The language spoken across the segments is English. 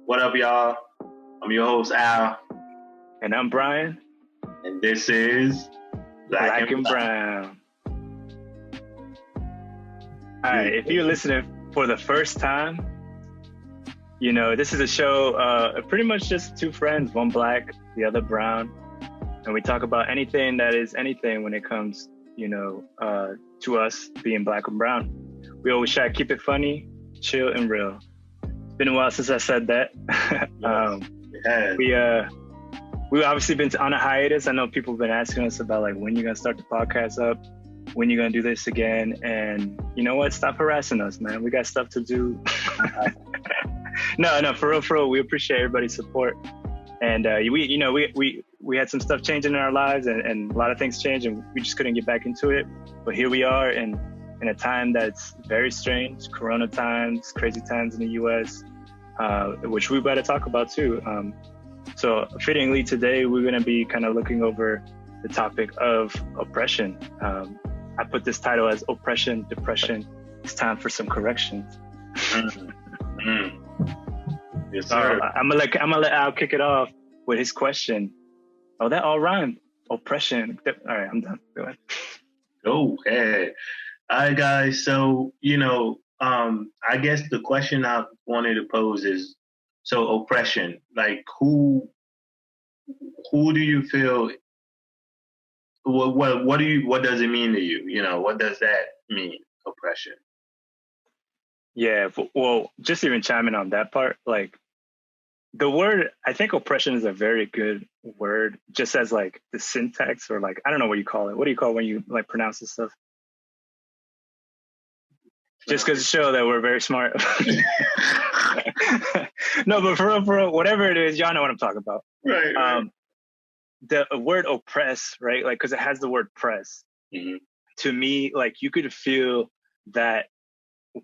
What up, y'all? I'm your host, Al. And I'm Brian. And this is Black and Brown. All right, if you're listening for the first time, you know, this is a show, pretty much just two friends, one black, the other brown. And we talk about anything that is anything when it comes, you know, to us being black and brown. We always try to keep it funny, chill, and real. It's been a while since I said that. We've obviously been on a hiatus. I know people have been asking us about like when you're gonna start the podcast up, when you're gonna do this again, and you know what? Stop harassing us, man. We got stuff to do. No, for real. We appreciate everybody's support, and we had some stuff changing in our lives, and a lot of things changed, and we just couldn't get back into it. But here we are, in a time that's very strange, Corona times, crazy times in the U.S., which we better talk about too. So fittingly today, we're going to be kind of looking over the topic of oppression. I put this title as Oppression, Depression. It's time for some corrections. Yes, sir. I'm gonna let Al kick it off with his question. Oh, that all rhymed. Oppression. All right, I'm done. Go ahead. Okay. All right, guys. So, I guess the question I wanted to pose is, so oppression, like who do you feel, what does it mean to you? You know, what does that mean, oppression? Yeah, well, just even chiming on that part, like the word, I think oppression is a very good word, just as like the syntax, or like, I don't know what you call it. What do you call it when you like pronounce this stuff? Just because to show that we're very smart. No, but for real, whatever it is, y'all know what I'm talking about. Right. The word oppress, right? Like, because it has the word press. Mm-hmm. To me, like, you could feel that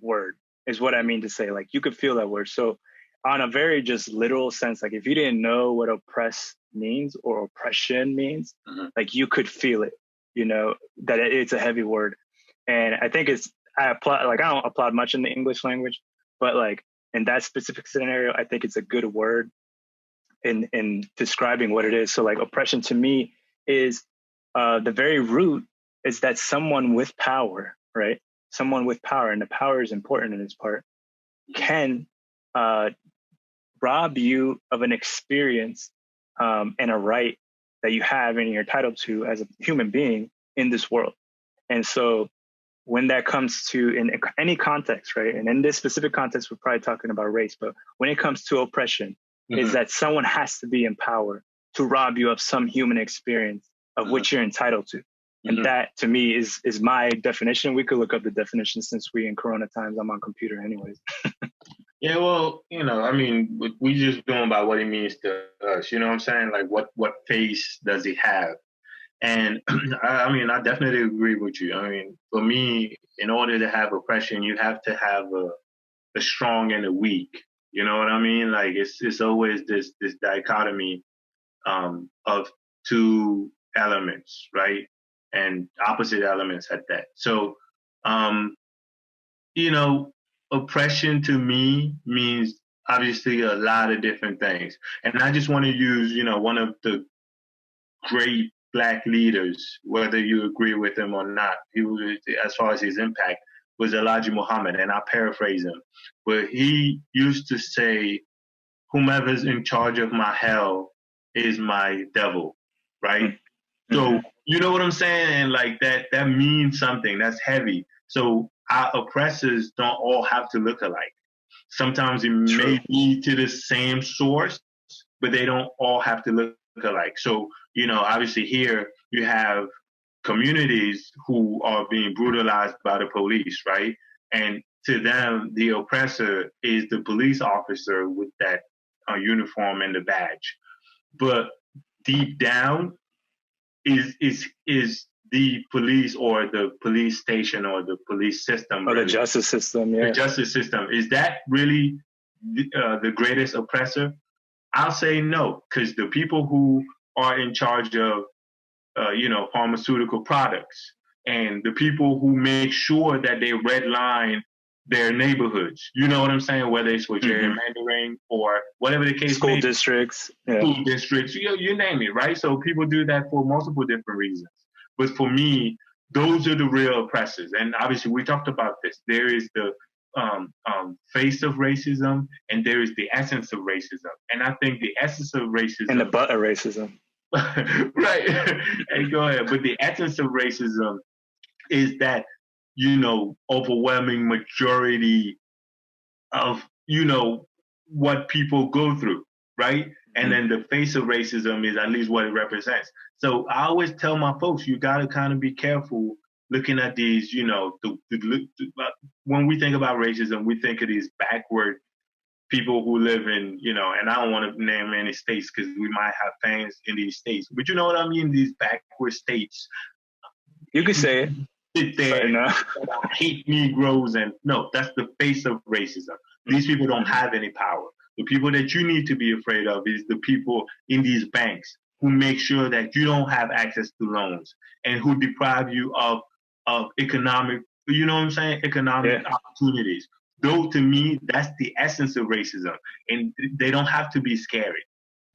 word is what I mean to say. Like, you could feel that word. So on a very just literal sense, like if you didn't know what oppress means or oppression means, mm-hmm. like you could feel it, you know, that it's a heavy word. And I think I don't applaud much in the English language, but like in that specific scenario, I think it's a good word in describing what it is. So like oppression to me is the very root is that someone with power, right? Someone with power, and the power is important in this part, can rob you of an experience and a right that you have and you're entitled to as a human being in this world. And so when that comes to in any context, right? And in this specific context, we're probably talking about race, but when it comes to oppression, mm-hmm. is that someone has to be in power to rob you of some human experience of mm-hmm. which you're entitled to. And mm-hmm. that to me is my definition. We could look up the definition since we in Corona times, I'm on computer anyways. Yeah, well, we just going by what it means to us. You know what I'm saying? Like what face does he have? And I definitely agree with you. I mean, for me, in order to have oppression, you have to have a strong and a weak. You know what I mean? Like it's always this dichotomy of two elements, right? And opposite elements at that. So, oppression to me means obviously a lot of different things. And I just want to use, one of the great Black leaders, whether you agree with him or not, as far as his impact, was Elijah Muhammad, and I'll paraphrase him. But he used to say, whomever's in charge of my hell is my devil, right? Mm-hmm. So, you know what I'm saying? And like that means something. That's heavy. So our oppressors don't all have to look alike. Sometimes it may be to the same source, but they don't all have to look alike. So, obviously here you have communities who are being brutalized by the police, right? And to them, the oppressor is the police officer with that uniform and the badge. But deep down is the police or the police station or the police system. Or really, the justice system, yeah. The justice system. Is that really the greatest oppressor? I'll say no, because the people who are in charge of, pharmaceutical products and the people who make sure that they redline their neighborhoods. You know what I'm saying? Whether it's for gerrymandering or whatever the case may be. Districts. School districts, you name it, right? So people do that for multiple different reasons. But for me, those are the real oppressors. And obviously, we talked about this. There is the face of racism, and there is the essence of racism. And I think the essence of racism and the butt of racism, right? Hey, go ahead. But the essence of racism is that overwhelming majority of what people go through, right? And then the face of racism is at least what it represents. So I always tell my folks, you got to kind of be careful looking at these, when we think about racism, we think of these backward people who live in, and I don't want to name any states because we might have fans in these states, but you know what I mean? These backward states. You could say it. Sit there and hate Negroes, and no, that's the face of racism. These people don't have any power. The people that you need to be afraid of is the people in these banks who make sure that you don't have access to loans and who deprive you of economic, economic opportunities. Though to me, that's the essence of racism, and they don't have to be scary.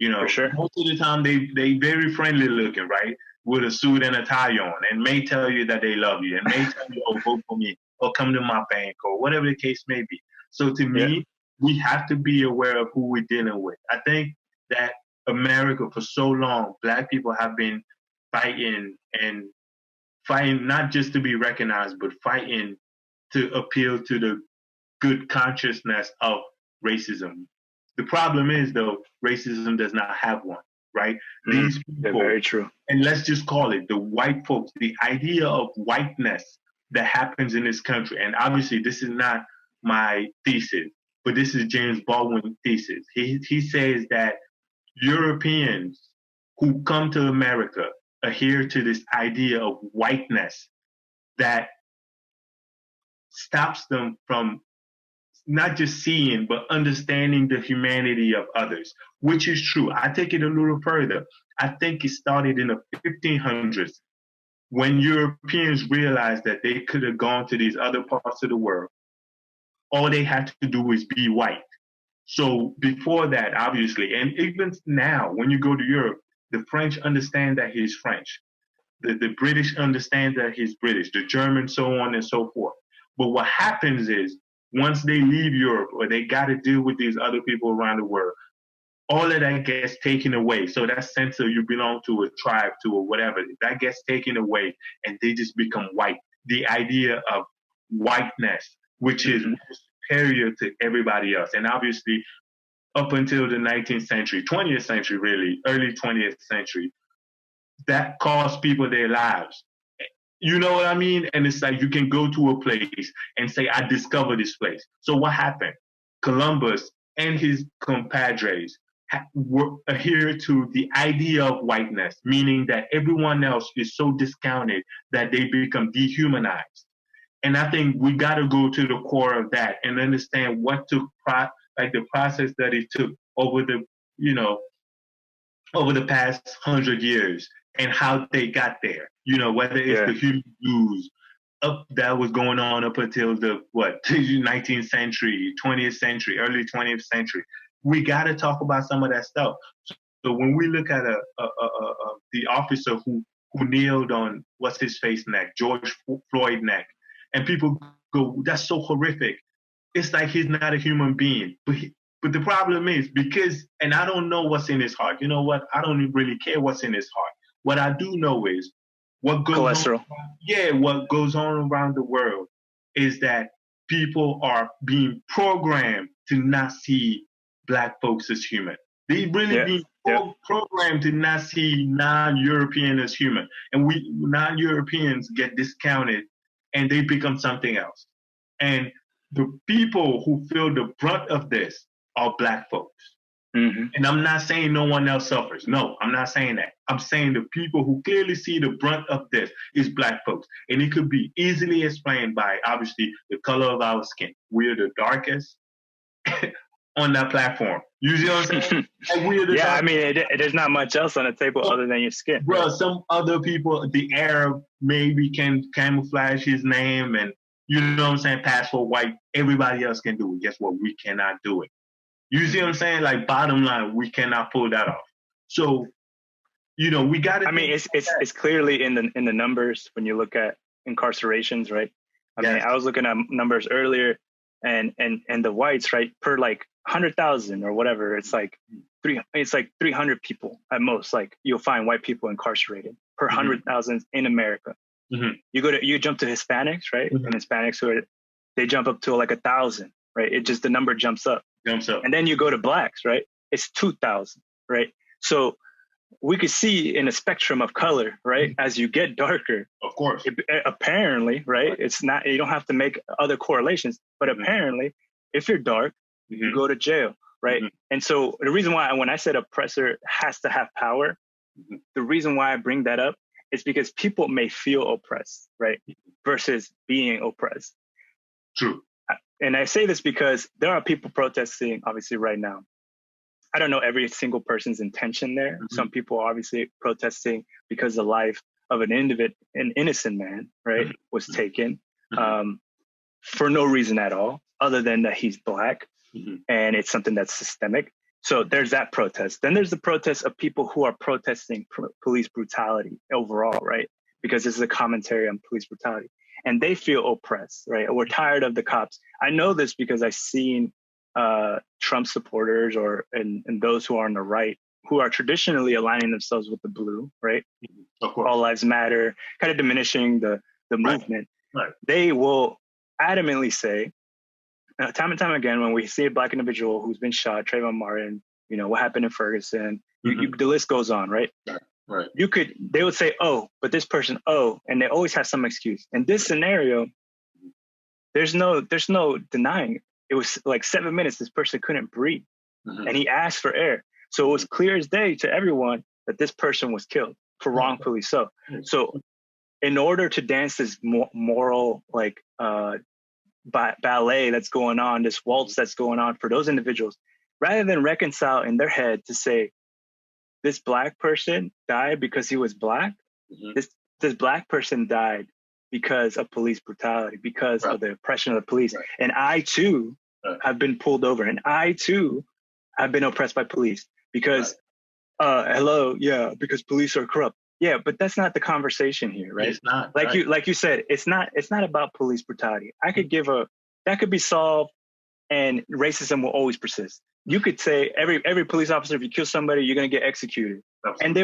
For sure. Most of the time they very friendly looking, right, with a suit and a tie on, and may tell you that they love you, and may tell you, oh, vote for me, or come to my bank, or whatever the case may be. So to me, we have to be aware of who we're dealing with. I think that America, for so long, Black people have been fighting not just to be recognized, but fighting to appeal to the good consciousness of racism. The problem is, though, racism does not have one, right? These people, very true. And let's just call it the white folks, the idea of whiteness that happens in this country. And obviously, this is not my thesis, but this is James Baldwin's thesis. He says that Europeans who come to America adhere to this idea of whiteness that stops them from not just seeing, but understanding the humanity of others, which is true. I take it a little further. I think it started in the 1500s when Europeans realized that they could have gone to these other parts of the world. All they had to do was be white. So before that, obviously, and even now, when you go to Europe, the French understand that he's French. The British understand that he's British, the Germans, so on and so forth. But what happens is, once they leave Europe or they got to deal with these other people around the world, all of that gets taken away. So that sense of you belong to a tribe, to or whatever, that gets taken away and they just become white. The idea of whiteness, which is superior to everybody else. And obviously, up until the 19th century, 20th century, really, early 20th century, that cost people their lives. You know what I mean? And it's like you can go to a place and say, I discovered this place. So what happened? Columbus and his compadres adhere to the idea of whiteness, meaning that everyone else is so discounted that they become dehumanized. And I think we got to go to the core of that and understand what took, the process that it took over the, over the past 100 years and how they got there. Whether it's the human blues that was going on up until the 19th century, 20th century, early 20th century. We got to talk about some of that stuff. So when we look at the officer who kneeled on what's his face neck, George Floyd neck, and people go, that's so horrific. It's like he's not a human being. But the problem is and I don't know what's in his heart. You know what? I don't really care what's in his heart. What I do know is what goes what goes on around the world is that people are being programmed to not see Black folks as human. They really being programmed to not see non-European as human. And we non-Europeans get discounted and they become something else. And the people who feel the brunt of this are Black folks. Mm-hmm. And I'm not saying no one else suffers. No, I'm not saying that. I'm saying the people who clearly see the brunt of this is Black folks. And it could be easily explained by, obviously, the color of our skin. We're the darkest on that platform. You see what I'm saying? I mean, there's not much else on the table other than your skin. Bro, some other people, the Arab maybe can camouflage his name and you know what I'm saying, pass for white. Everybody else can do it. Guess what? We cannot do it. You see what I'm saying? Like, bottom line, we cannot pull that off. So, you know, we got to. I mean, it's clearly in the numbers when you look at incarcerations, right? I mean, I was looking at numbers earlier, and the whites, right, per like 100,000 or whatever, it's like 300 people at most. Like, you'll find white people incarcerated per 100,000 in America. You jump to Hispanics, right? And Hispanics they jump up to like 1,000, right? It just, the number jumps up. And then you go to blacks, right? It's 2,000, right? So we could see in a spectrum of color, right? As you get darker, of course, apparently, right? It's not, you don't have to make other correlations, but apparently if you're dark, you go to jail, right? And so the reason why, when I said oppressor has to have power, the reason why I bring that up is because people may feel oppressed, right? Versus being oppressed. True. And I say this because there are people protesting, obviously, right now. I don't know every single person's intention there. Some people are obviously protesting because the life of an innocent man, right, was taken for no reason at all, other than that he's black, and it's something that's systemic. So there's that protest. Then there's the protest of people who are protesting police brutality overall, right? Because this is a commentary on police brutality. And they feel oppressed, right? We're tired of the cops. I know this because I've seen Trump supporters and those who are on the right, who are traditionally aligning themselves with the blue, right? Of course. All lives matter, kind of diminishing the movement. Right. They will adamantly say, time and time again, when we see a black individual who's been shot, Trayvon Martin, you know, what happened in Ferguson, the list goes on, right? Right. They would say, oh, but this person, and they always have some excuse. In this scenario, there's no denying it. It was like 7 minutes, this person couldn't breathe, and he asked for air. So it was clear as day to everyone that this person was killed for wrongfully so. So in order to dance this moral, like, ballet that's going on, this waltz that's going on for those individuals, rather than reconcile in their head to say, this black person died because he was black. This black person died because of police brutality, because of the oppression of the police. And I too have been pulled over, and I too have been oppressed by police because, because police are corrupt. Yeah, but that's not the conversation here, right? It's not. Like you said, it's not about police brutality. I could that could be solved, and racism will always persist. You could say every police officer, if you kill somebody, you're going to get executed. Absolutely. And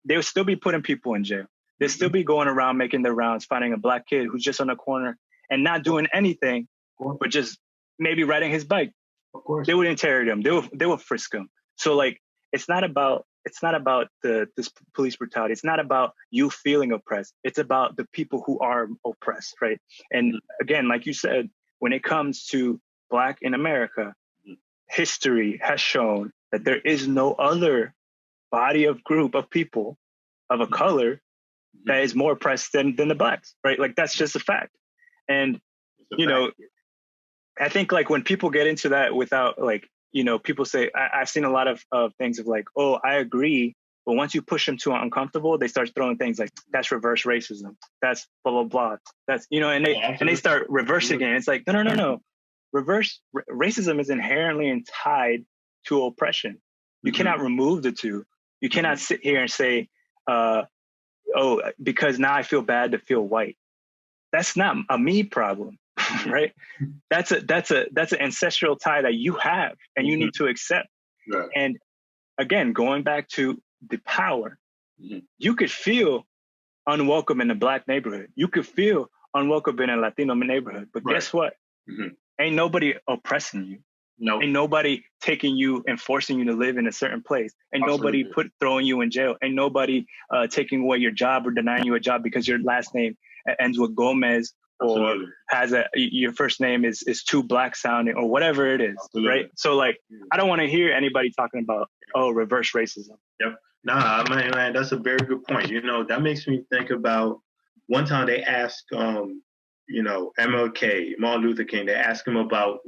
they would still be putting people in jail. They'd still be going around making their rounds, finding a black kid who's just on the corner and not doing anything, but just maybe riding his bike. Of course. They would interrogate him. They would frisk him. So like, it's not about this police brutality. It's not about you feeling oppressed. It's about the people who are oppressed, right? And again, like you said, when it comes to Black in America, history has shown that there is no other body of group of people of a color that is more oppressed than the Blacks, right? Like, that's just a fact. And, I think like when people get into that without like, people say, I've seen a lot of things of like, oh, I agree. But once you push them to uncomfortable, they start throwing things like, that's reverse racism. That's blah, blah, blah. That's, and they start reversing it. It's like, no. Racism is inherently tied to oppression. You cannot remove the two. You cannot sit here and say, because now I feel bad to feel white. That's not a me problem, right? That's an ancestral tie that you have and you need to accept. Right. And again, going back to the power, you could feel unwelcome in a Black neighborhood. You could feel unwelcome in a Latino neighborhood. But guess what? Ain't nobody oppressing you. No. Ain't nobody taking you and forcing you to live in a certain place. Ain't nobody throwing you in jail. Ain't nobody taking away your job or denying you a job because your last name ends with Gomez or has your first name is too Black sounding or whatever it is, right? So like, I don't want to hear anybody talking about, reverse racism. Yep. Nah, man, that's a very good point. That makes me think about one time they asked, MLK, Martin Luther King, they asked him about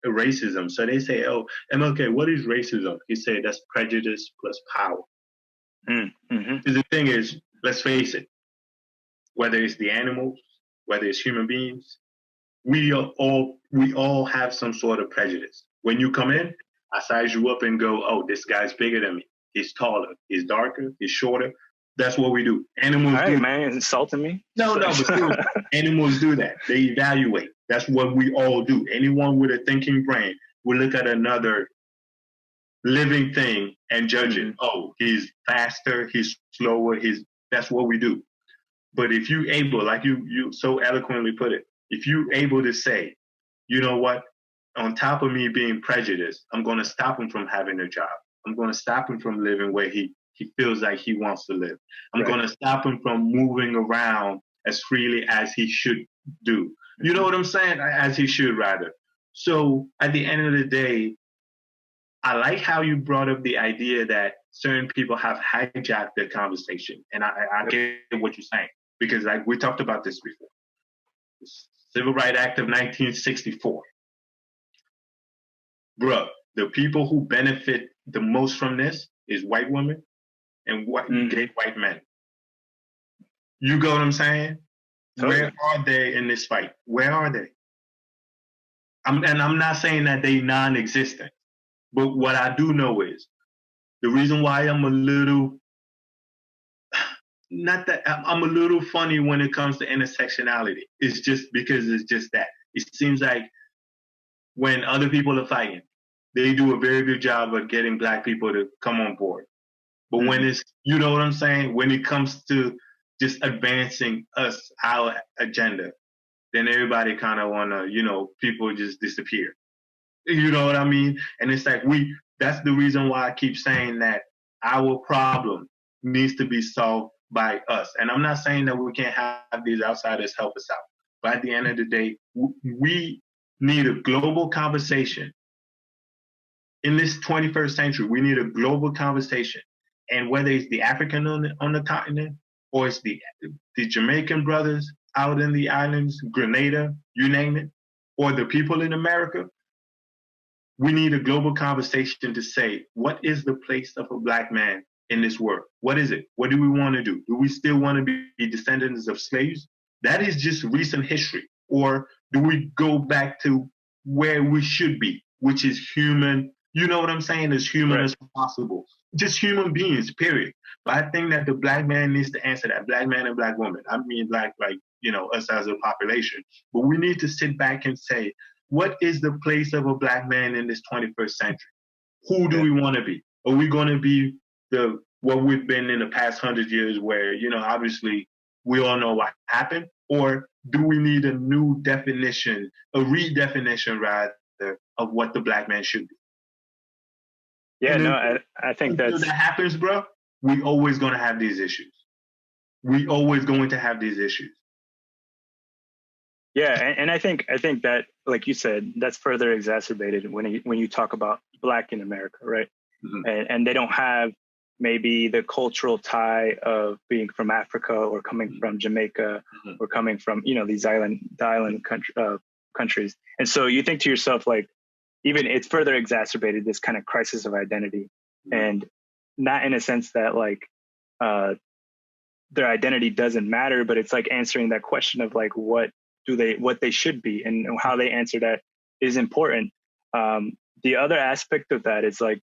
racism. So they say, MLK, what is racism? He said, that's prejudice plus power. The thing is, let's face it, whether it's the animals, whether it's human beings, we all have some sort of prejudice. When you come in, I size you up and go, oh, this guy's bigger than me. He's taller. He's darker. He's shorter. That's what we do. Animals do. Man, you're insulting me? No, but still, animals do that. They evaluate. That's what we all do. Anyone with a thinking brain will look at another living thing and judge it. Oh, he's faster. He's slower. That's what we do. But if you able, like you so eloquently put it, if you able to say, you know what, on top of me being prejudiced, I'm going to stop him from having a job. I'm going to stop him from living where he feels like he wants to live. I'm going to stop him from moving around as freely as he should do. You know what I'm saying? As he should, rather. So at the end of the day, I like how you brought up the idea that certain people have hijacked the conversation. And I get what you're saying, because like we talked about this before. The Civil Rights Act of 1964. Bruh, the people who benefit the most from this is white women and gay white men. You get what I'm saying? Totally. Where are they in this fight? Where are they? And I'm not saying that they non-existent, but what I do know is the reason why I'm a little funny when it comes to intersectionality is just because it's just that. It seems like when other people are fighting, they do a very good job of getting Black people to come on board. But when it's, you know what I'm saying? When it comes to just advancing our agenda, then everybody kind of want to, people just disappear. You know what I mean? And it's like that's the reason why I keep saying that our problem needs to be solved by us. And I'm not saying that we can't have these outsiders help us out. But at the end of the day, we need a global conversation. In this 21st century, we need a global conversation. And whether it's the African on the continent, or it's the Jamaican brothers out in the islands, Grenada, you name it, or the people in America, we need a global conversation to say, what is the place of a Black man in this world? What is it? What do we want to do? Do we still want to be descendants of slaves? That is just recent history. Or do we go back to where we should be, which is human, you know what I'm saying, as human as possible. Just human beings, period. But I think that the Black man needs to answer that, Black man and Black woman. I mean, Black, like, us as a population. But we need to sit back and say, what is the place of a Black man in this 21st century? Who do we want to be? Are we going to be what we've been in the past 100 years where, obviously we all know what happened? Or do we need a new definition, a redefinition rather, of what the Black man should be? Yeah, I think until that happens, bro, we always going to have these issues. We always going to have these issues. Yeah, and I think that, like you said, that's further exacerbated when you talk about Black in America, right? Mm-hmm. And they don't have maybe the cultural tie of being from Africa or coming from Jamaica or coming from these island countries. And so you think to yourself, like, even it's further exacerbated this kind of crisis of identity, and not in a sense that like their identity doesn't matter, but it's like answering that question of like what they should be, and how they answer that is important. The other aspect of that is like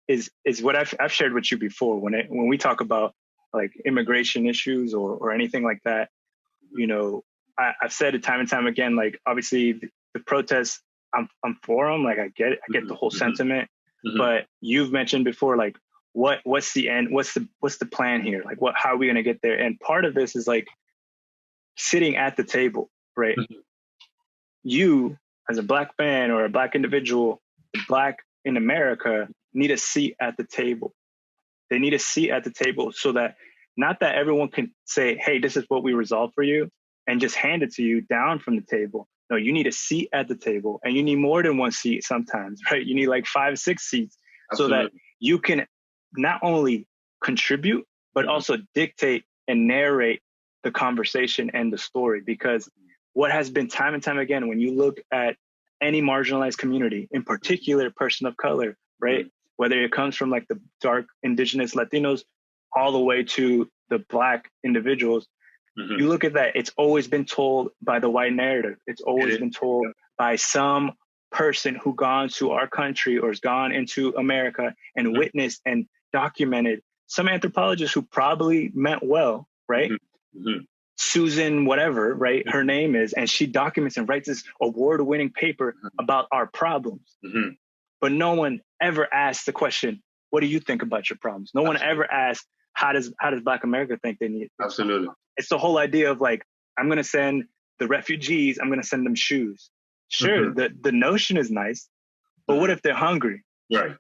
is what I've shared with you before when we talk about like immigration issues or anything like that. I've said it time and time again. Like obviously the protests, I'm for them. Like I get the whole sentiment, but you've mentioned before, like what's the end? What's the plan here? Like how are we going to get there? And part of this is like sitting at the table, right? You as a Black man or a Black individual, Black in America, need a seat at the table. They need a seat at the table so that not that everyone can say, hey, this is what we resolved for you, and just hand it to you down from the table. No, you need a seat at the table, and you need more than one seat sometimes, right? You need like 5, 6 seats. Absolutely. So that you can not only contribute, but also dictate and narrate the conversation and the story. Because what has been time and time again, when you look at any marginalized community, in particular person of color, right? Whether it comes from like the dark indigenous Latinos all the way to the Black individuals, You look at that, it's always been told by the white narrative. It's always been told by some person who gone to our country or has gone into America and witnessed and documented. Some anthropologists who probably meant well, right? Susan whatever, right? Her name is, and she documents and writes this award-winning paper about our problems. But no one ever asked the question, what do you think about your problems? No one ever asked, how does Black America think they need it? Absolutely. It's the whole idea of like, I'm going to send the refugees, I'm going to send them shoes. Sure, the notion is nice, but what if they're hungry? Right.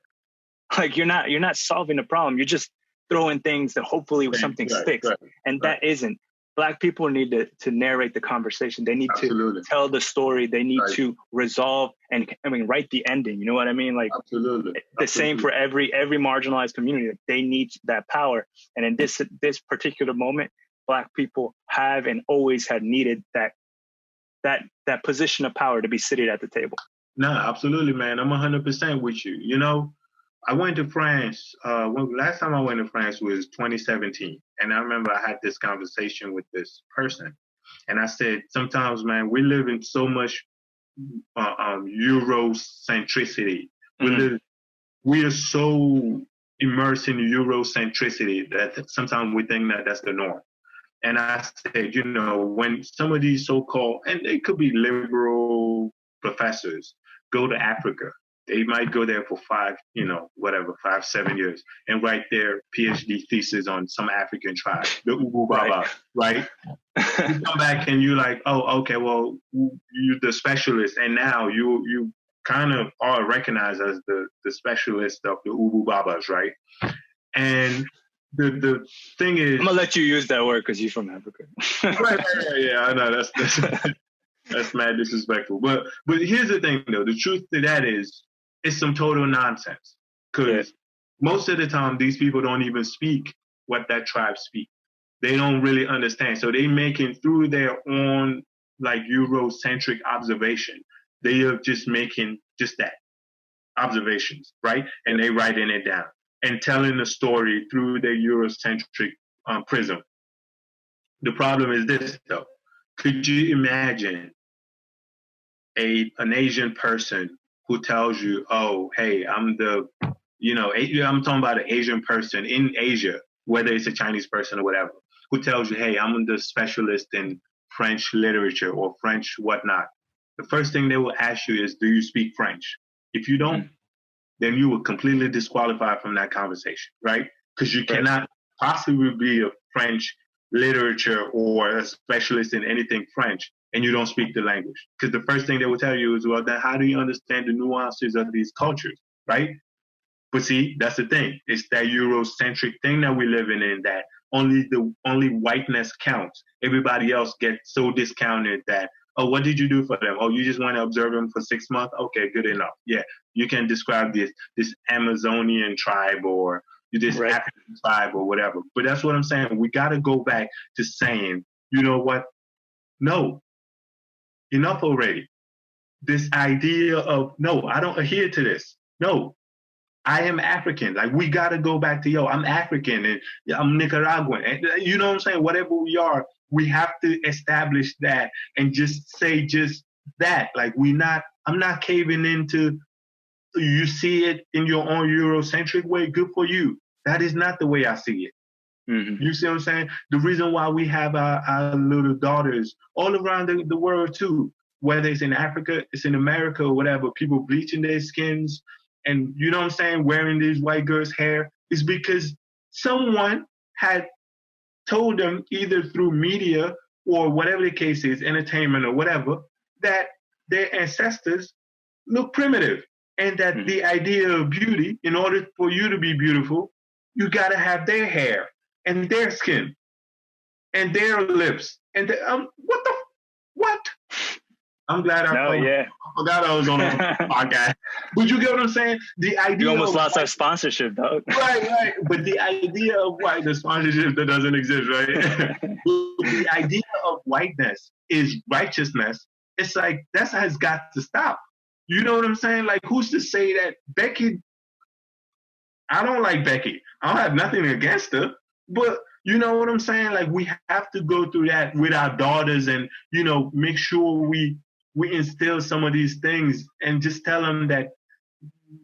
Like you're not solving the problem. You're just throwing things that hopefully something sticks. And that isn't. Black people need to narrate the conversation. They need to tell the story. They need to resolve and write the ending. You know what I mean? Like the same for every marginalized community. They need that power. And in this particular moment, Black people have and always have needed that position of power to be seated at the table. No, absolutely, man. I'm 100% with you. You know, I went to France. Last time I went to France was 2017. And I remember I had this conversation with this person. And I said, sometimes, man, we live in so much Eurocentricity. We are so immersed in Eurocentricity that sometimes we think that that's the norm. And I said, you know, when some of these so-called, and they could be liberal professors, go to Africa, they might go there for 5, 7 years and write their PhD thesis on some African tribe, the Ubu Baba, right? You come back and you're like, oh, okay, well, you're the specialist. And now you kind of are recognized as the specialist of the Ubu Babas, right? And the thing is, I'm gonna let you use that word because you're from Africa. right, yeah, I know that's mad disrespectful. But here's the thing, though. The truth to that is, it's some total nonsense. Because most of the time, these people don't even speak what that tribe speak. They don't really understand. So they making through their own like Eurocentric observation. They are just making just that observations, right? And they writing it down and telling the story through their Eurocentric prism. The problem is this, though. Could you imagine an Asian person who tells you, oh, hey, I'm talking about an Asian person in Asia, whether it's a Chinese person or whatever, who tells you, hey, I'm the specialist in French literature or French whatnot. The first thing they will ask you is, do you speak French? If you don't, then you will completely disqualify from that conversation, right? Because you cannot possibly be a French literature or a specialist in anything French and you don't speak the language. Because the first thing they will tell you is, well, then how do you understand the nuances of these cultures, right? But see, that's the thing. It's that Eurocentric thing that we're living in, that only whiteness counts. Everybody else gets so discounted that, oh, what did you do for them? Oh, you just want to observe them for 6 months? Okay, good enough. Yeah, you can describe this Amazonian tribe or this African tribe or whatever. But that's what I'm saying. We got to go back to saying, you know what? No, enough already. This idea of, no, I don't adhere to this. No, I am African. Like, we got to go back to, I'm African and I'm Nicaraguan. And, you know what I'm saying? Whatever we are, we have to establish that and just say just that. Like, I'm not caving into, you see it in your own Eurocentric way, good for you. That is not the way I see it. You see what I'm saying? The reason why we have our little daughters all around the world too, whether it's in Africa, it's in America or whatever, people bleaching their skins and, you know what I'm saying, wearing these white girls' hair, is because someone had told them either through media or whatever the case is, entertainment or whatever, that their ancestors look primitive and that the idea of beauty, in order for you to be beautiful, you got to have their hair and their skin and their lips and what? I'm glad I forgot I was on a podcast. But you get what I'm saying? The idea you almost lost our sponsorship, dog. Right. But the idea of the sponsorship that doesn't exist, right? The idea of whiteness is righteousness. It's like, that has got to stop. You know what I'm saying? Like, who's to say that Becky, I don't like Becky. I don't have nothing against her, but You know what I'm saying? Like, we have to go through that with our daughters, and make sure we instill some of these things, and just tell them that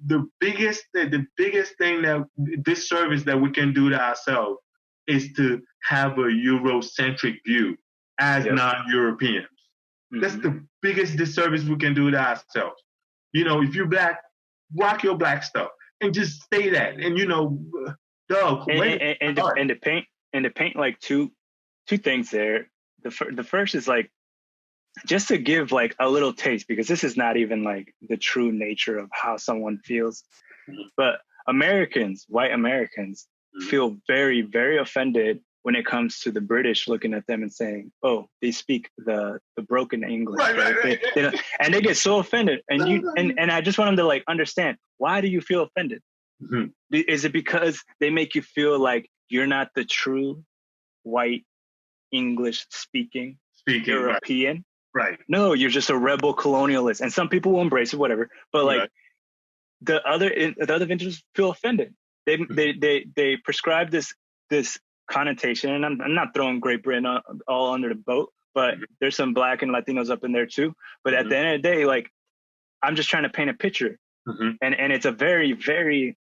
the biggest thing that this service that we can do to ourselves is to have a Eurocentric view as non-Europeans. Mm-hmm. That's the biggest disservice we can do to ourselves. If you're black, rock your black stuff and just stay that. And dog. And to paint like two things there. The first is like, just to give like a little taste, because this is not even like the true nature of how someone feels. Mm-hmm. But white Americans, mm-hmm. feel very, very offended when it comes to the British looking at them and saying, "Oh, they speak the broken English," right? And they get so offended. And I just want them to like understand, why do you feel offended? Mm-hmm. Is it because they make you feel like you're not the true white English speaking European? Right. No, you're just a rebel colonialist, and some people will embrace it, whatever. But like the other individuals feel offended. They prescribe this connotation, and I'm not throwing Great Britain all under the boat, but mm-hmm. there's some Black and Latinos up in there too. But at mm-hmm. the end of the day, like, I'm just trying to paint a picture, mm-hmm. and it's a very, very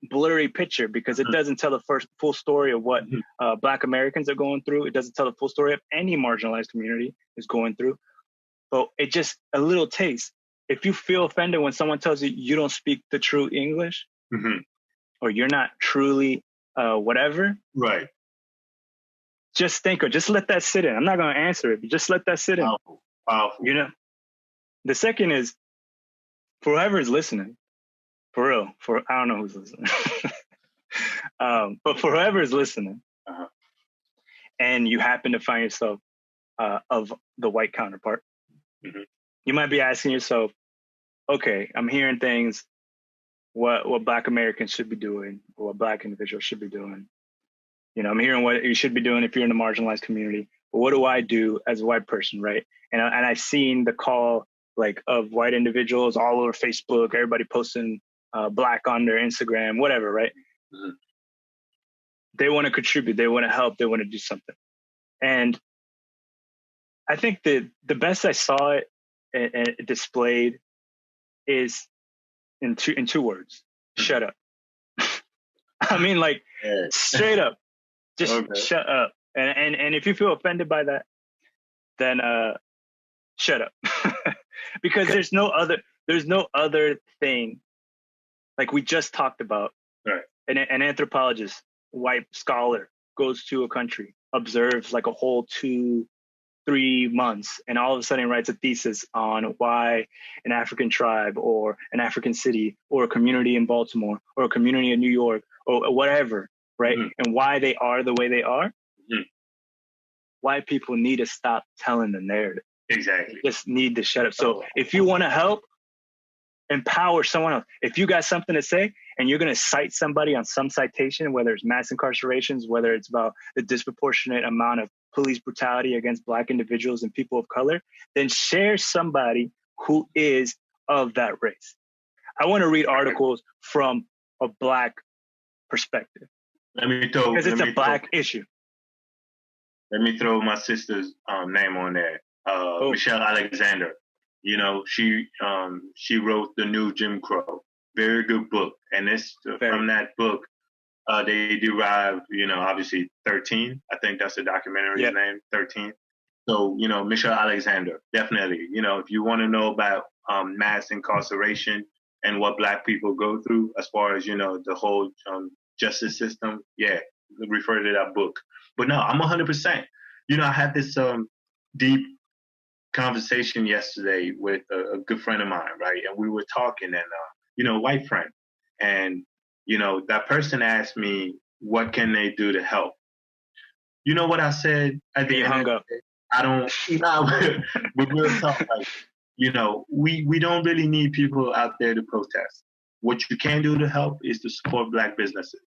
blurry picture, because it mm-hmm. doesn't tell the full story of what mm-hmm. Black Americans are going through. It doesn't tell the full story of any marginalized community is going through. But it just a little taste. If you feel offended when someone tells you you don't speak the true English, mm-hmm. or you're not truly whatever, right? Just think, or just let that sit in. I'm not going to answer it, but just let that sit in. Powerful. The second is, for whoever is listening, for real, I don't know who's listening, but for whoever is listening, uh-huh. and you happen to find yourself of the white counterpart, mm-hmm. you might be asking yourself, okay, I'm hearing things, what Black Americans should be doing, or what Black individuals should be doing. I'm hearing what you should be doing if you're in a marginalized community. But what do I do as a white person, right? And I've seen the call like of white individuals all over Facebook, everybody posting Black on their Instagram, whatever, right? Mm-hmm. They want to contribute, they want to help, they want to do something. And I think the best I saw it displayed is in two words: shut up. I mean, like, straight up. Just shut up. And if you feel offended by that, then shut up. Because there's no other thing. Like we just talked about. Right. An anthropologist, white scholar, goes to a country, observes like a whole 2-3 months, and all of a sudden writes a thesis on why an African tribe or an African city or a community in Baltimore or a community in New York or whatever, right? Mm-hmm. And why they are the way they are. Mm-hmm. White people need to stop telling the narrative. Exactly. They just need to shut up. So if you want to help, empower someone else. If you got something to say and you're going to cite somebody on some citation, whether it's mass incarcerations, whether it's about the disproportionate amount of police brutality against Black individuals and people of color, then share somebody who is of that race. I want to read articles from a Black perspective. Because it's a Black issue. Let me throw my sister's name on there. Michelle Alexander. She wrote The New Jim Crow. Very good book. And from that book, they derive, obviously 13. I think that's the documentary's name, 13. So, Michelle Alexander, definitely. If you want to know about mass incarceration and what Black people go through as far as, the whole justice system, refer to that book. But no, I'm 100%. I had this deep conversation yesterday with a good friend of mine, right? And we were talking, and white friend, and that person asked me, what can they do to help? You know what I said at the end? Hung up. I don't. But we'll talk. Like, we don't really need people out there to protest. What you can do to help is to support Black businesses.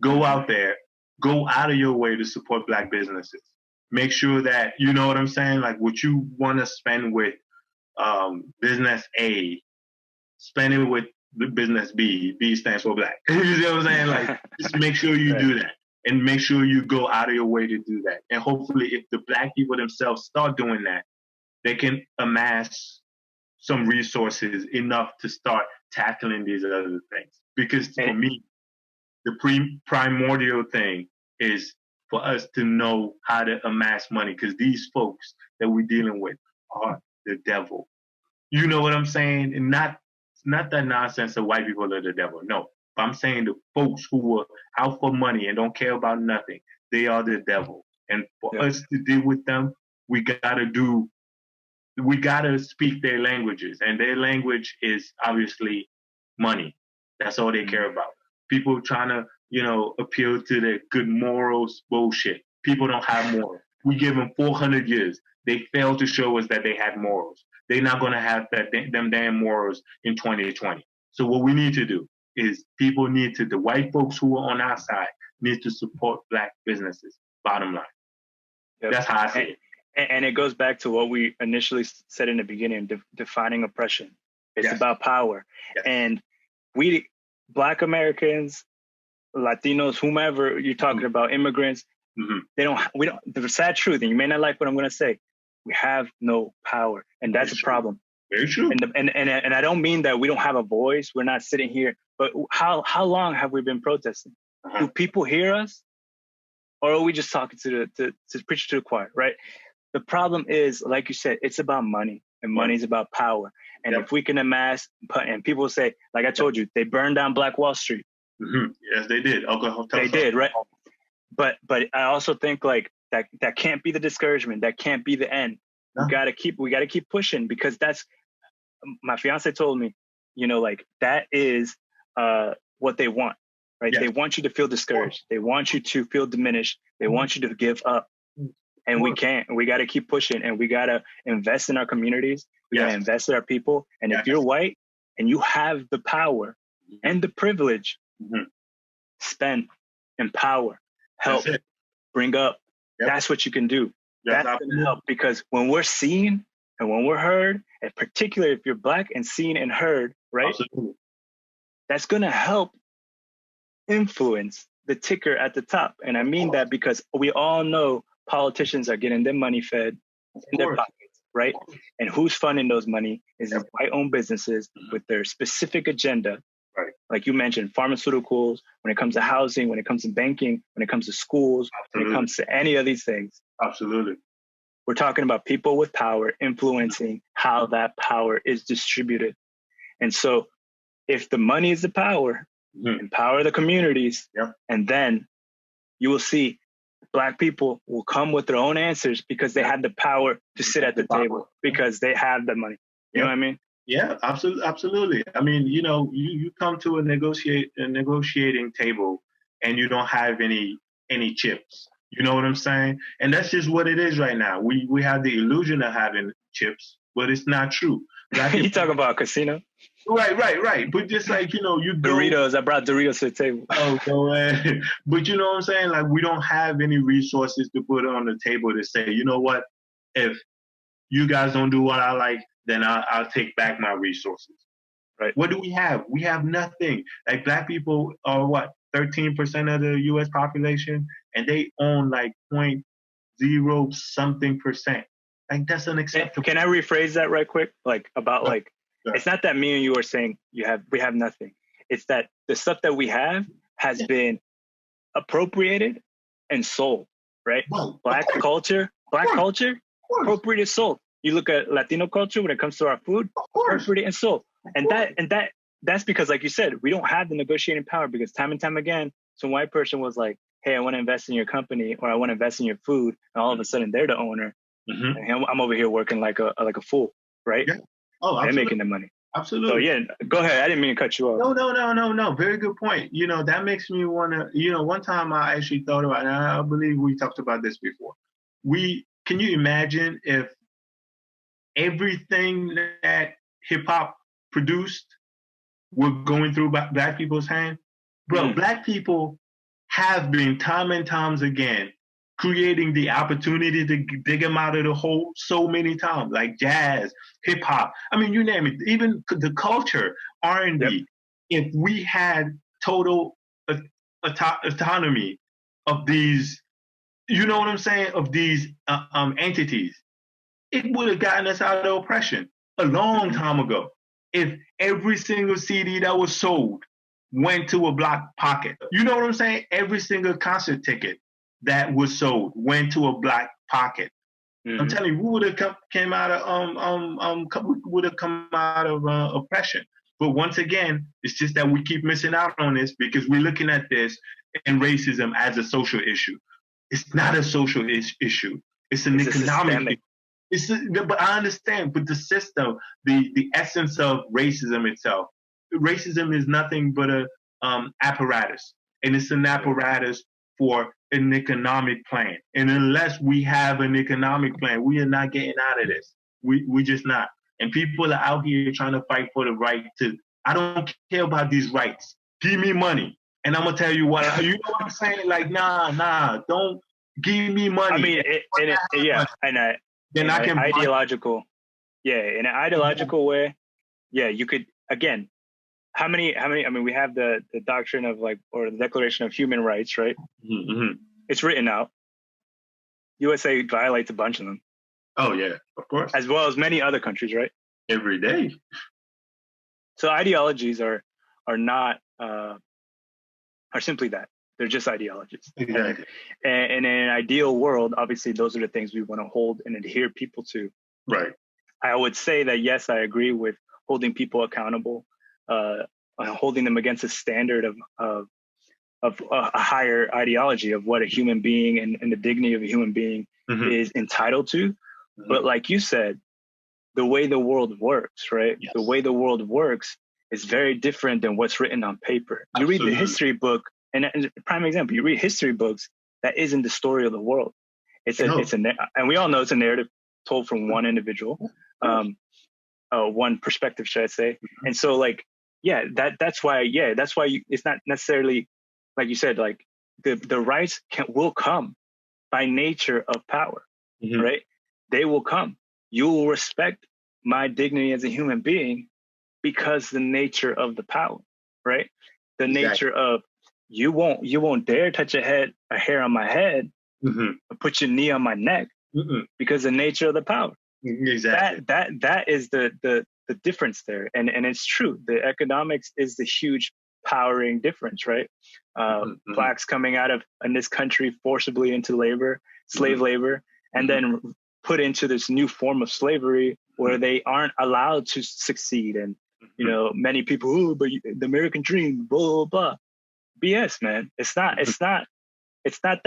Go out there, go out of your way to support Black businesses. Make sure that, you know what I'm saying? Like, what you want to spend with business A, spend it with business B. B stands for Black. You see what I'm saying? Like, just make sure you do that. and make sure you go out of your way to do that. And hopefully, if the Black people themselves start doing that, they can amass some resources enough to start tackling these other things. Because for me, the primordial thing is for us to know how to amass money, because these folks that we're dealing with are the devil. You know what I'm saying? And not that nonsense that white people are the devil. No, I'm saying the folks who are out for money and don't care about nothing, they are the devil. And for us to deal with them, we gotta speak their languages, and their language is obviously money. That's all they care about. People trying to, appeal to their good morals, bullshit. People don't have morals. We give them 400 years. They failed to show us that they had morals. They're not going to have them damn morals in 2020. So what we need to do is the white folks who are on our side need to support Black businesses. Bottom line. Yep. That's how I see it. And it goes back to what we initially said in the beginning, defining oppression. It's about power. Yes. And we, Black Americans, Latinos, whomever you're talking about, immigrants, the sad truth, and you may not like what I'm going to say, we have no power. And that's a problem. Very true. And I don't mean that we don't have a voice. We're not sitting here. But how long have we been protesting? Do people hear us? Or are we just talking to preach to the choir, right? The problem is, like you said, it's about money, and money is about power. And if we can amass, and people say, like I told you, they burned down Black Wall Street. Yes, they did. They did, right? But I also think like that can't be the discouragement. That can't be the end. No. We gotta keep pushing, because that's, my fiance told me, like that is what they want, right? Yes. They want you to feel discouraged. They want you to feel diminished. They want you to give up. And we can't. We got to keep pushing, and we got to invest in our communities. We got to invest in our people. And if you're white and you have the power and the privilege, spend, empower, help, bring up. That's what you can do. That's going to help, because when we're seen and when we're heard, and particularly if you're Black and seen and heard, right? Absolutely. That's going to help influence the ticker at the top. And I mean that because we all know politicians are getting their money fed in their pockets, right? And who's funding those money is these white-owned businesses with their specific agenda. Right. Like you mentioned, pharmaceuticals, when it comes to housing, when it comes to banking, when it comes to schools, when it comes to any of these things. Absolutely. We're talking about people with power influencing how that power is distributed. And so if the money is the power, empower the communities, and then you will see Black people will come with their own answers, because they have the power to sit at the table, because they have the money. You know what I mean? Yeah, absolutely. I mean, you come to a negotiating table and you don't have any chips. You know what I'm saying? And that's just what it is right now. We have the illusion of having chips, but it's not true. You talk about a casino? Right. But just like, you Doritos, I brought Doritos to the table. Oh, go ahead. But you know what I'm saying? Like, we don't have any resources to put on the table to say, you know what? If you guys don't do what I like, then I'll take back my resources. Right. What do we have? We have nothing. Like, Black people are 13% of the U.S. population, and they own like 0.0 something percent. Like, that's unacceptable. Can I rephrase that right quick? Like, about it's not that me and you are saying we have nothing. It's that the stuff that we have has been appropriated and sold, right? Well, Black culture, appropriated, sold. You look at Latino culture when it comes to our food, appropriated and sold. And that's because, like you said, we don't have the negotiating power, because time and time again, some white person was like, hey, I want to invest in your company, or I want to invest in your food. And all of a sudden they're the owner. And I'm over here working like a fool, right? Yeah. Oh, absolutely. They're making the money. Absolutely. So yeah, go ahead. I didn't mean to cut you off. No. Very good point. That makes me want to, one time I actually thought about, and I believe we talked about this before. Can you imagine if everything that hip hop produced were going through Black people's hands? Bro, Black people have been time and times again creating the opportunity to dig them out of the hole so many times, like jazz, hip hop. I mean, you name it, even the culture, R&B. If we had total autonomy of these, you know what I'm saying, of these entities, it would have gotten us out of oppression a long time ago. If every single CD that was sold went to a black pocket, you know what I'm saying? Every single concert ticket that was sold went to a black pocket. I'm telling you, we would have came out of would have come out of oppression. But once again, it's just that we keep missing out on this because we're looking at this and racism as a social issue. It's not a social issue. It's an economic issue. But I understand, but the system, the essence of racism itself, racism is nothing but a apparatus, and it's an apparatus for an economic plan. And unless we have an economic plan, we are not getting out of this. We just not. And people are out here trying to fight for the right to. I don't care about these rights. Give me money, and I'm gonna tell you what. You know what I'm saying? Like, nah, don't give me money. I mean, then I can ideological. Yeah, in an ideological way. Yeah, you could again. How many? I mean, we have the doctrine of or the Declaration of Human Rights, right? Mm-hmm. It's written out. USA violates a bunch of them. Oh yeah, of course. As well as many other countries, right? Every day. So ideologies are not are simply that. They're just ideologies. Exactly. And in an ideal world, obviously, those are the things we want to hold and adhere people to. Right. I would say that yes, I agree with holding people accountable. Holding them against a standard of a higher ideology of what a human being and the dignity of a human being is entitled to. Mm-hmm. But like you said, the way the world works, right? Yes. The way the world works is very different than what's written on paper. Absolutely. You read the history book, and a prime example, you read history books, that isn't the story of the world. And we all know it's a narrative told from one individual, one perspective, should I say. Mm-hmm. And so that's why it's not necessarily, like you said, like the rights will come by nature of power, right? They will come. You will respect my dignity as a human being because the nature of the power, right? The nature of you won't dare touch a hair on my head or put your knee on my neck because the nature of the power. Exactly. That is the difference there. And it's true. The economics is the huge powering difference, right? Blacks coming out of in this country forcibly into labor, slave labor, and then put into this new form of slavery where they aren't allowed to succeed. And, many people, but the American dream, blah, blah, blah. BS, man. It's not that it's not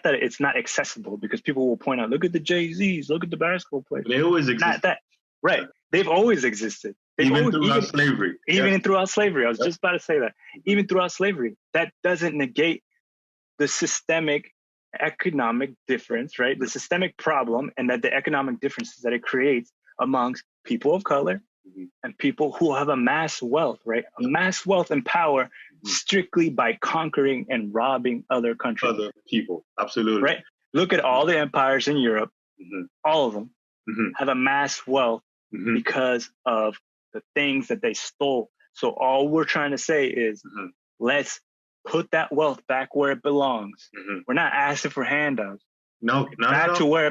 that it's not accessible, because people will point out, look at the Jay-Z's, look at the basketball players. They always exist. Not that, right? They've always existed. Even throughout slavery. Even throughout slavery. I was just about to say that. Even throughout slavery, that doesn't negate the systemic economic difference, right? The systemic problem, and that the economic differences that it creates amongst people of color and people who have amassed wealth, right? Amassed wealth and power strictly by conquering and robbing other countries. Other people, absolutely. Right? Look at all the empires in Europe. All of them have amassed wealth because of the things that they stole. So all we're trying to say is let's put that wealth back where it belongs. We're not asking for handouts. No, back to where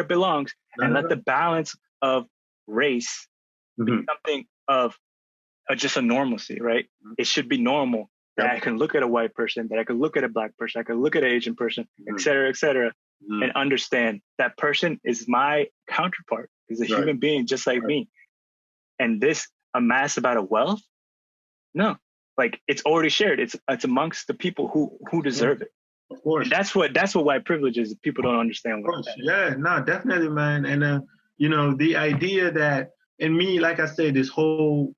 it belongs, and let the balance of race be something of just a normalcy, right? It should be normal that I can look at a white person, that I can look at a black person, I can look at an Asian person, et cetera, and understand that person is my counterpart, is a human being just like me. And this amass amount of wealth, no, like it's already shared. It's amongst the people who deserve it. Of course. And that's what white privilege is. People don't understand what that is. Yeah, no, definitely, man. And the idea that, and me, like I said, this whole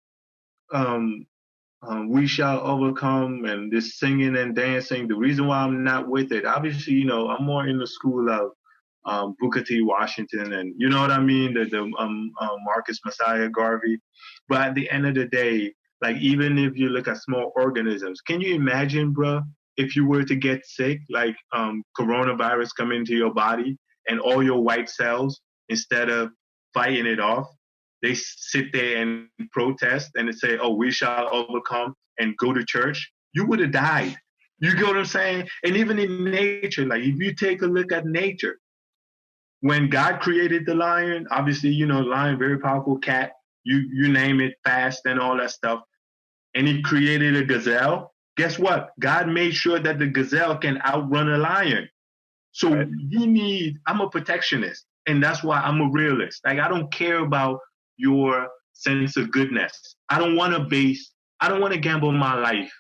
we shall overcome and this singing and dancing, the reason why I'm not with it, obviously, I'm more in the school of Booker T. Washington, and you know what I mean, the Marcus Messiah Garvey. But at the end of the day, like, even if you look at small organisms, can you imagine, bro, if you were to get sick, like coronavirus come into your body and all your white cells, instead of fighting it off, they sit there and protest and say, oh, we shall overcome, and go to church, you would have died. You get what I'm saying? And even in nature, like if you take a look at nature, when God created the lion, obviously, lion, very powerful cat, you name it, fast and all that stuff. And he created a gazelle. Guess what? God made sure that the gazelle can outrun a lion. So Right. I'm a protectionist, and that's why I'm a realist. Like, I don't care about your sense of goodness. I don't want to gamble my life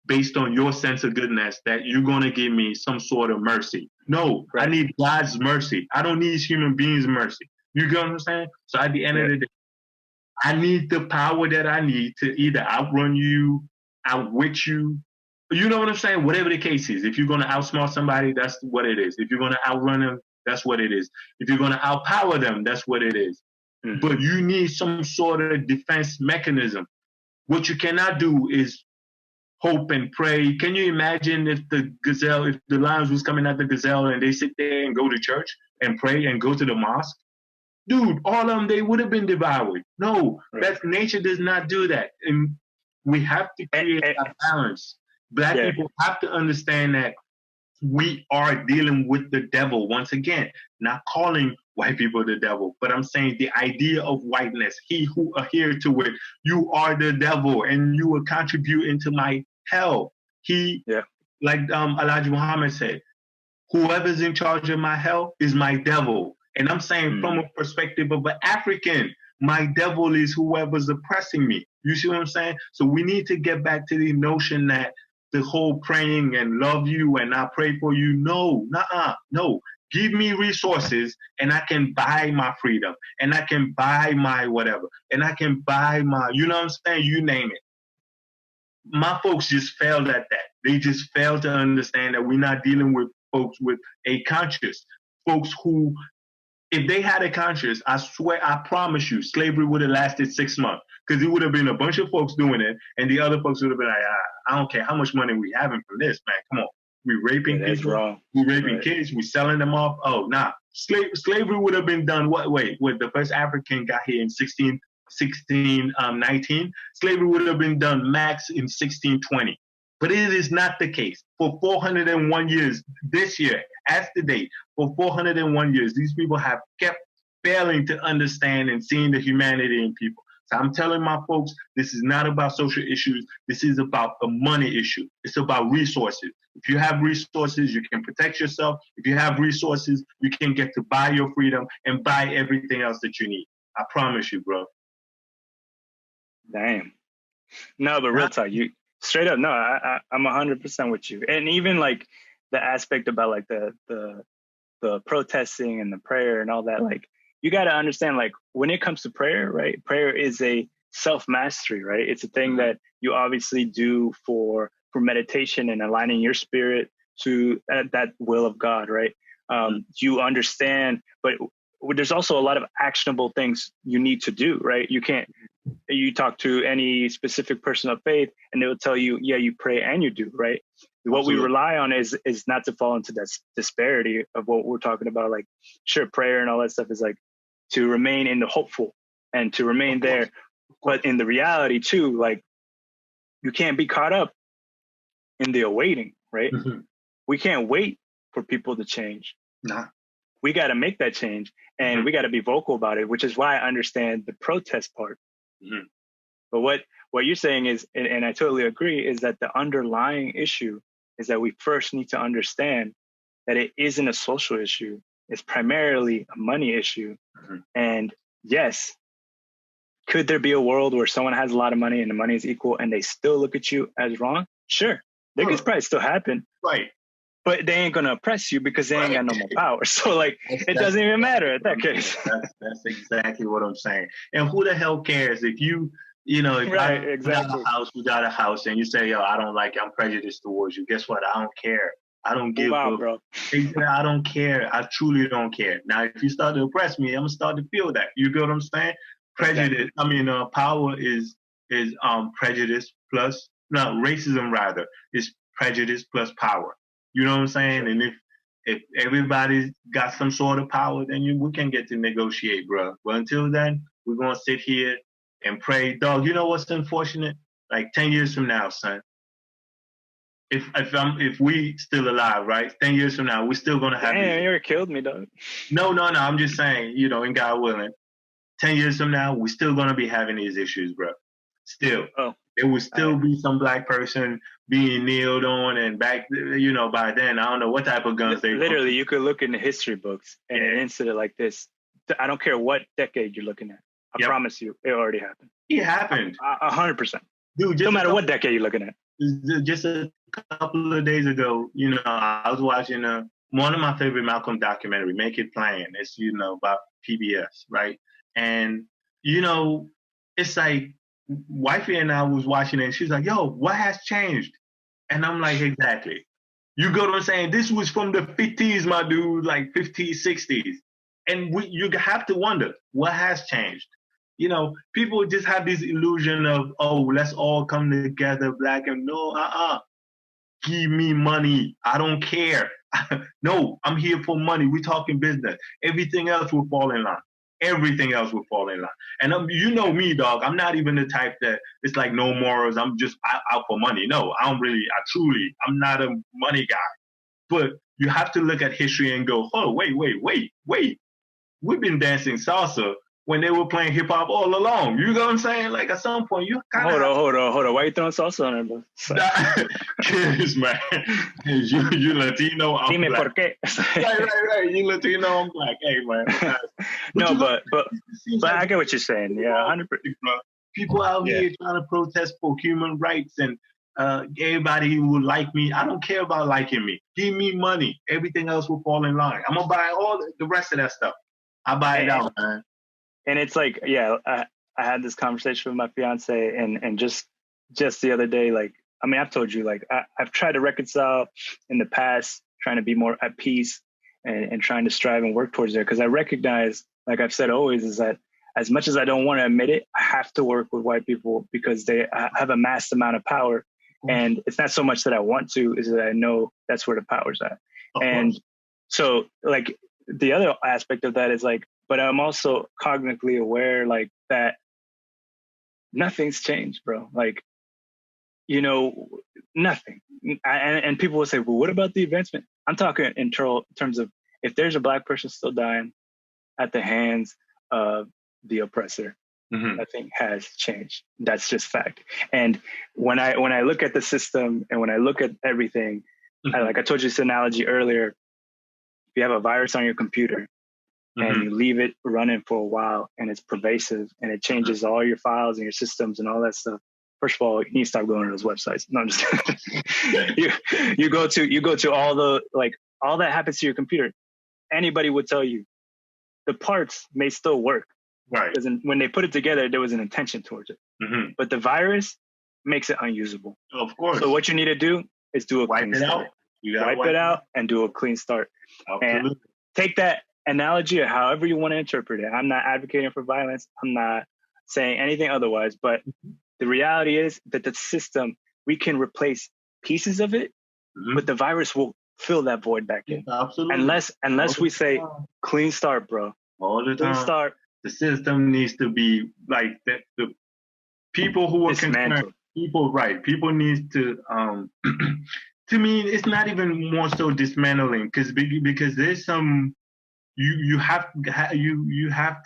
based on your sense of goodness that you're going to give me some sort of mercy. No, Right. I need God's mercy. I don't need human beings' mercy. You get what I'm saying? So at the end of the day, I need the power that I need to either outrun you, outwit you. You know what I'm saying? Whatever the case is. If you're going to outsmart somebody, that's what it is. If you're going to outrun them, that's what it is. If you're going to outpower them, that's what it is. Mm-hmm. But you need some sort of defense mechanism. What you cannot do is hope and pray. Can you imagine if the lions was coming at the gazelle and they sit there and go to church and pray and go to the mosque? Dude, all of them, they would have been devoured. No, Right. nature does not do that. And we have to create a balance. Black people have to understand that we are dealing with the devil once again, not calling white people the devil, but I'm saying the idea of whiteness, he who adhere to it, you are the devil and you will contribute into my hell. Like Elijah Muhammad said, whoever's in charge of my hell is my devil. And I'm saying from a perspective of an African, my devil is whoever's oppressing me. You see what I'm saying? So we need to get back to the notion that the whole praying and love you and I pray for you. No, no. Give me resources and I can buy my freedom and I can buy my whatever and I can buy my, you know what I'm saying? You name it. My folks just failed at that. They just failed to understand that we're not dealing with folks with a conscience. Folks who, if they had a conscience, I swear, I promise you, slavery would have lasted 6 months because it would have been a bunch of folks doing it, and the other folks would have been like, I don't care how much money we having from this, man. Come on, we raping people, we raping kids, we selling them off. Oh, nah, slavery would have been done. When the first African got here in 1619, slavery would have been done max in 1620. But it is not the case. For 401 years, this year, as the date, for 401 years, these people have kept failing to understand and seeing the humanity in people. So I'm telling my folks, this is not about social issues. This is about a money issue. It's about resources. If you have resources, you can protect yourself. If you have resources, you can get to buy your freedom and buy everything else that you need. I promise you, bro. Damn. No, but real talk, you straight up. No, I'm 100% with you. And even like the aspect about like the protesting and the prayer and all that, like you got to understand, like when it comes to prayer, right? Prayer is a self-mastery, right? It's a thing that you obviously do for meditation and aligning your spirit to that will of God, right? You understand, but there's also a lot of actionable things you need to do, right? You talk to any specific person of faith and they will tell you, yeah, you pray and you do, right? What Absolutely. We rely on is not to fall into that disparity of what we're talking about. Like, sure, prayer and all that stuff is like to remain in the hopeful and to remain there. But in the reality too, like you can't be caught up in the awaiting, right? Mm-hmm. We can't wait for people to change. Nah. We got to make that change and we got to be vocal about it, which is why I understand the protest part. Mm-hmm. But what you're saying is, and I totally agree, is that the underlying issue is that we first need to understand that it isn't a social issue. It's primarily a money issue. Mm-hmm. And yes, could there be a world where someone has a lot of money and the money is equal and they still look at you as wrong? Sure. That could probably still happen. Right. But they ain't going to oppress you because they ain't got no more power. So like, it doesn't even matter in that case. That's exactly what I'm saying. And who the hell cares if you know, if right, I exactly. got a house and you say, yo, I don't like it, I'm prejudiced towards you. Guess what? I don't care. I don't give a bro. I don't care. I truly don't care. Now, if you start to oppress me, I'm going to start to feel that. You get what I'm saying? Prejudice. Exactly. Power is prejudice plus, no, racism rather, is prejudice plus power. You know what I'm saying? And if everybody's got some sort of power, then we can get to negotiate, bro. But until then, we're going to sit here and pray. Dog, you know what's unfortunate? Like 10 years from now, son, if we still alive, right? 10 years from now, we're still gonna have. Damn, you killed me, dog. No. I'm just saying, in God willing, 10 years from now, we're still gonna be having these issues, bro. Still, there will still be some black person being kneeled on, and back, by then, I don't know what type of guns they. Literally, you could look in the history books, and an incident like this, I don't care what decade you're looking at. I promise you, it already happened. It happened. 100%. Dude, no matter what decade you're looking at. Just a couple of days ago, I was watching one of my favorite Malcolm documentary, Make It Plain. It's, about PBS, right? And, it's like, wifey and I was watching it, and she's like, yo, what has changed? And I'm like, exactly. You go to what I'm saying? This was from the 50s, my dude, like 50s, 60s. And you have to wonder, what has changed? People just have this illusion of, oh, let's all come together, black and no, give me money. I don't care. No, I'm here for money. We're talking business. Everything else will fall in line. Everything else will fall in line. And you know me, dog. I'm not even the type that it's like no morals. I'm just out for money. No, I'm not a money guy. But you have to look at history and go, oh, wait. We've been dancing salsa when they were playing hip hop all along. You know what I'm saying? Like at some point, you kind of hold on. Why are you throwing salsa on it, bro? Kids, man. You Latino, I'm Dime black. por qué. Right. You Latino, I'm black. Hey, man. But I get what you're saying. Yeah, 100%. People out here trying to protest for human rights and everybody who would like me. I don't care about liking me. Give me money. Everything else will fall in line. I'm gonna buy all the rest of that stuff. I buy it out, man. And it's like, I had this conversation with my fiance, and just the other day, like, I mean, I've told you, like, I've tried to reconcile in the past, trying to be more at peace and trying to strive and work towards there. Because I recognize, like I've said always, is that as much as I don't want to admit it, I have to work with white people because they have a mass amount of power. And it's not so much that I want to, is that I know that's where the power's at. And so, like, the other aspect of that is like, but I'm also cognitively aware, like, that nothing's changed, bro. Like, nothing. And people will say, well, what about the advancement? I'm talking in terms of if there's a black person still dying at the hands of the oppressor, nothing has changed. That's just fact. And when I look at the system and when I look at everything, like I told you this analogy earlier, if you have a virus on your computer and you leave it running for a while and it's pervasive and it changes all your files and your systems and all that stuff, first of all, you need to stop going to those websites. No, I'm just you go to all the, like, all that happens to your computer. Anybody would tell you the parts may still work. Right. Because when they put it together, there was an intention towards it. But the virus makes it unusable. Of course. So what you need to do is do a clean start. Wipe it out and do a clean start. Absolutely. And take that analogy or however you want to interpret it. I'm not advocating for violence. I'm not saying anything otherwise. But the reality is that the system, we can replace pieces of it, but the virus will fill that void back in. Absolutely. Unless we say, clean start, bro. All the time. Clean start. The system needs to be like that. The people who are concerned, people need to, to me, it's not even more so dismantling because there's some, you have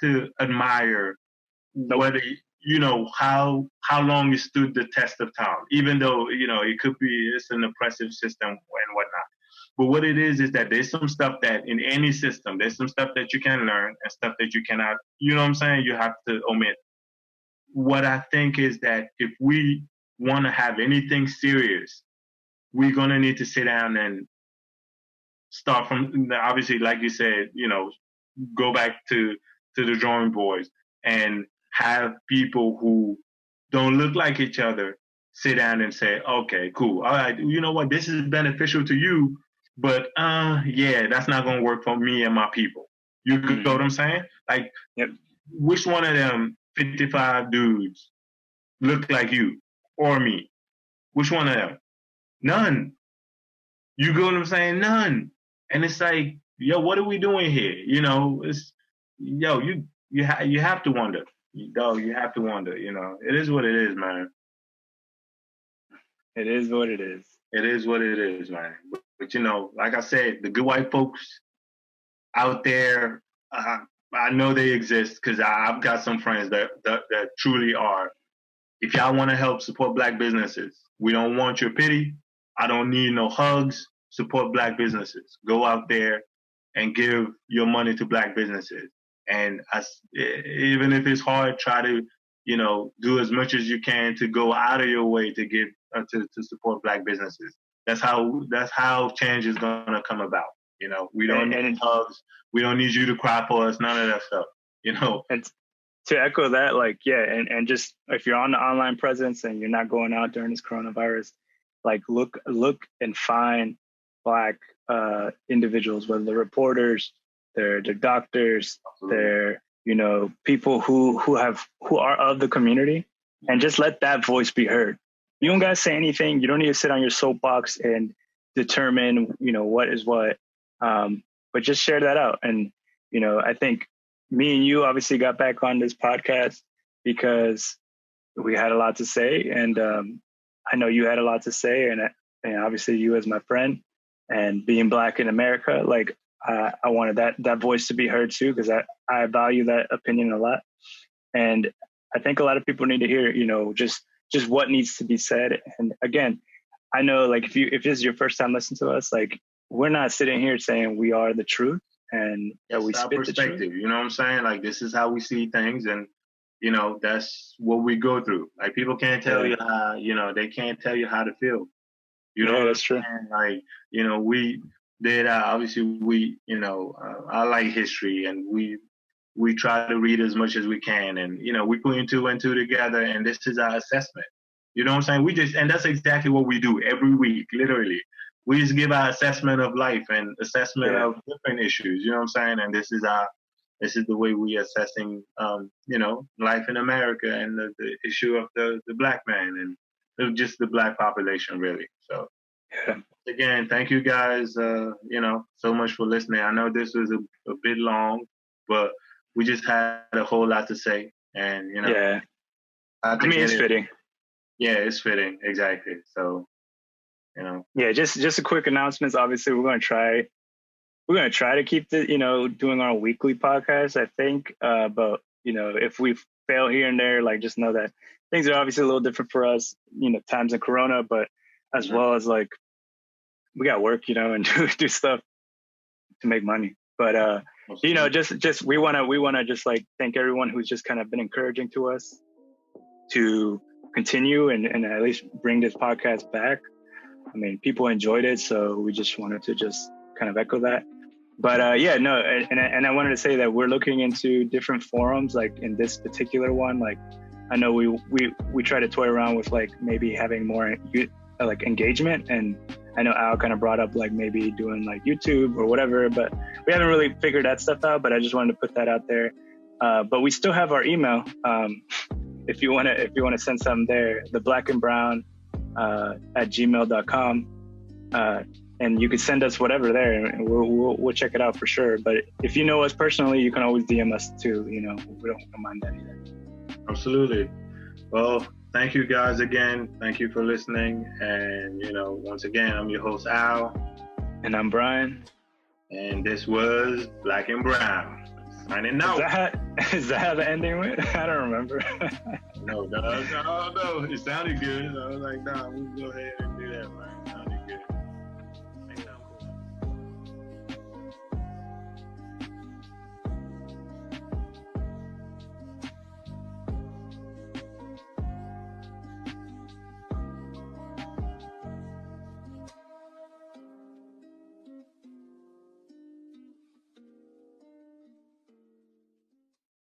to admire whether, how long it stood the test of time, even though, it could be, it's an oppressive system and whatnot. But what it is that there's some stuff that in any system, there's some stuff that you can learn and stuff that you cannot, you know what I'm saying? You have to omit. What I think is that if we want to have anything serious, we're going to need to sit down and start from, obviously, like you said, go back to the drawing boards and have people who don't look like each other sit down and say, okay, cool. All right, you know what? This is beneficial to you. But that's not gonna work for me and my people. You know what I'm saying? Like, which one of them 55 dudes look like you or me? Which one of them? None. You know what I'm saying? None. And it's like, what are we doing here? It's you have to wonder. You have to wonder. It is what it is, man. It is what it is. It is what it is, man. But you know, like I said, the good white folks out there, I know they exist because I've got some friends that truly are. If y'all want to help support Black businesses, we don't want your pity. I don't need no hugs. Support Black businesses. Go out there and give your money to Black businesses. And even if it's hard, try to, you know, do as much as you can to go out of your way to give to support Black businesses. That's how change is gonna come about. You know, we don't need hugs. We don't need you to cry for us. None of that stuff. You know. And to echo that, like, yeah, and just if you're on the online presence and you're not going out during this coronavirus, like look and find Black individuals, whether they're reporters, they're doctors, they're, you know, people who are of the community, and just let that voice be heard. You don't gotta say anything. You don't need to sit on your soapbox and determine, you know, what is what. But just share that out. And, you know, I think me and you obviously got back on this podcast because we had a lot to say. And I know you had a lot to say. And obviously you as my friend and being Black in America, like I wanted that voice to be heard too, because I value that opinion a lot. And I think a lot of people need to hear, you know, just what needs to be said. And again, I know, like, if this is your first time listening to us, like, we're not sitting here saying we are the truth and that we spit the truth. You know what I'm saying? Like, this is how we see things, and you know, that's what we go through. Like, people can't tell you how, you know, they can't tell you how to feel. You know, that's true. Like, you know, we did obviously we, you know, I like history, and we try to read as much as we can, and you know, we put two and two together, and this is our assessment. You know what I'm saying? And that's exactly what we do every week, literally. We just give our assessment of life and assessment of different issues. You know what I'm saying? And this is the way we assessing, you know, life in America and the issue of the Black man and just the Black population, really. So, again, thank you guys, you know, so much for listening. I know this was a bit long, but we just had a whole lot to say, and you know, I mean, it's fitting. Yeah, it's fitting, exactly. So, you know. Yeah, just a quick announcements. Obviously, we're gonna try to keep the, you know, doing our weekly podcast, I think. But you know, if we fail here and there, like, just know that things are obviously a little different for us, you know, times in Corona, but as well as, like, we got work, you know, and do stuff to make money. But you know, just we wanna just, like, thank everyone who's just kind of been encouraging to us to continue and at least bring this podcast back. I mean, people enjoyed it, so we just wanted to just kind of echo that. But and I wanted to say that we're looking into different forums, like in this particular one. Like, I know we try to toy around with, like, maybe having more like engagement, and I know Al kind of brought up, like, maybe doing, like, YouTube or whatever, but we haven't really figured that stuff out. But I just wanted to put that out there. But we still have our email. If you want to send something there, the Black and Brown at gmail.com, and you can send us whatever there, and we'll check it out for sure. But if you know us personally, you can always DM us too. You know, we don't mind that either. Absolutely. Well, thank you guys again. Thank you for listening. And you know, once again, I'm your host Al, and I'm Brian, and this was Black and Brown. Signing out. Is that how the ending went? I don't remember. No. It sounded good. I was like, nah, we'll go ahead and do that, man.